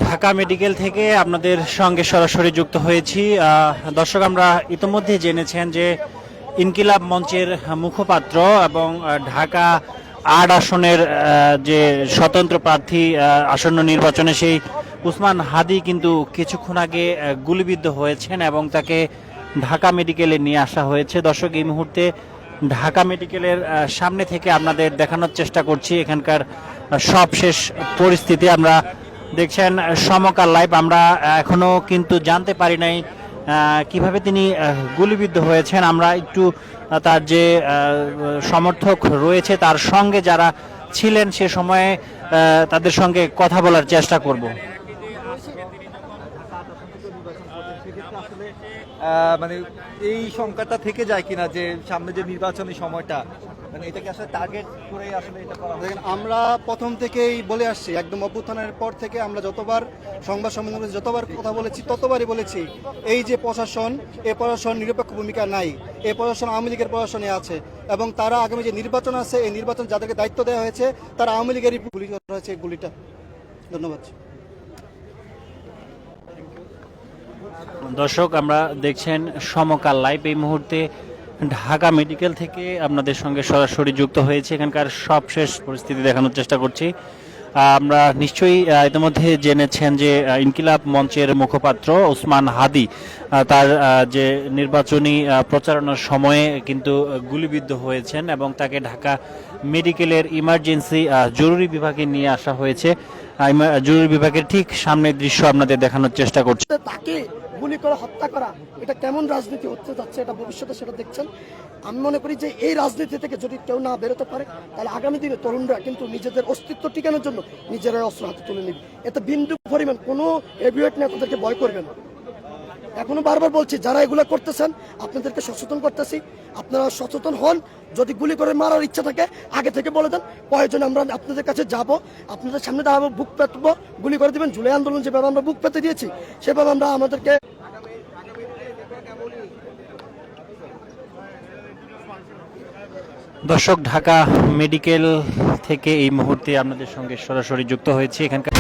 Dhaka medical থেকে আপনাদের সঙ্গে সরাসরি যুক্ত হয়েছি। দর্শক, আমরা ইতোমধ্যে জেনেছেন যে ইনকিলাব মঞ্চের মুখপাত্র এবং ঢাকা ৮ আসনের যে স্বতন্ত্র প্রার্থী আসন্ন নির্বাচনে সেই উসমান হাদি কিন্তু কিছুক্ষণ আগে গুলিবিদ্ধ হয়েছেন এবং তাকে ঢাকা মেডিকেলে নিয়ে আসা হয়েছে। দর্শক, এই মুহূর্তে ঢাকা মেডিকেলের সামনে থেকে আপনাদের দেখানোর চেষ্টা করছি এখানকার সবশেষ পরিস্থিতি। আমরা দেখছেন সমকাল লাইভ। আমরা এখনো কিন্তু জানতে পারি নাই কিভাবে তিনি গুলিবিদ্ধ হয়েছেন। আমরা একটু তার যে সমর্থক রয়েছে তার সঙ্গে যারা ছিলেন সে সময়ে তাদের সঙ্গে কথা বলার চেষ্টা করব। মানে এই সংখ্যাটা থেকে যায় কিনা যে সামনে যে নির্বাচনী সময়টা, মানে এটাকে আসলে টার্গেট করে আসলে এটা করা হয়। দেখেন, আমরা প্রথম থেকেই বলে আসছি, একদম অভ্যুত্থানের পর থেকে আমরা যতবার সংবাদ সম্মেলনে যতবার কথা বলেছি ততবারই বলেছি এই যে প্রশাসন, এই প্রশাসন নিরপেক্ষ ভূমিকা নাই, এই প্রশাসন আওয়ামী লীগের প্রশাসনে আছে এবং তারা আগামী যে নির্বাচন আছে এই নির্বাচন যাদেরকে দায়িত্ব দেওয়া হয়েছে তারা আওয়ামী লীগেরই গুলি করা হয়েছে এই গুলিটা। ধন্যবাদ। দর্শক, আমরা দেখছেন সমকাল লাইভ। এই মুহূর্তে ঢাকা মেডিকেল থেকে আপনাদের সঙ্গে সরাসরি যুক্ত হয়েছে, এখানকার সবশেষ পরিস্থিতি দেখানোর চেষ্টা করছি। আমরা নিশ্চয়ই ইতিমধ্যে জেনেছেন যে ইনকিলাব মঞ্চের মুখপাত্র উসমান হাদি তার যে নির্বাচনী প্রচারণার সময়ে কিন্তু গুলিবিদ্ধ হয়েছেন এবং তাকে ঢাকা মেডিকেলের ইমার্জেন্সি জরুরি বিভাগে নিয়ে আসা হয়েছে। জরুরি বিভাগের ঠিক সামনের দৃশ্য আপনাদের দেখানোর চেষ্টা করছি। তাকে গুলি করে হত্যা করা, এটা কেমন রাজনীতি হতে যাচ্ছে এটা ভবিষ্যতে সেটা দেখছেন। আমি মনে করি যে এই রাজনীতি থেকে যদি কেউ না বেরোতে পারে তাহলে আগামী দিনে তরুণরা কিন্তু নিজেদের অস্তিত্ব টিকানোর জন্য নিজেরাই অস্ত্র হাতে তুলে নেবে। এতে বিন্দু পরিমাণ কোনো এভিয়েট নিয়ে তাদেরকে ভয় করবে না। এখনো বারবার বলছি, যারা এগুলো করতেছেন আপনাদেরকে সচেতন করতেছি, আপনারা সচেতন হন। যদি গুলি করে মারার ইচ্ছা থাকে আগে থেকে বলে দেন, প্রয়োজনে আমরা আপনাদের কাছে যাব, আপনাদের সামনে দাঁড়াবো, বুক পেতবো, গুলি করে দিবেন। জুলাই আন্দোলন যেভাবে আমরা বুক পেতে দিয়েছি সেভাবে আমরা আমাদেরকে। দর্শক, ঢাকা মেডিকেল থেকে এই মুহূর্তে আপনাদের সঙ্গে সরাসরি যুক্ত হয়েছি এখানকার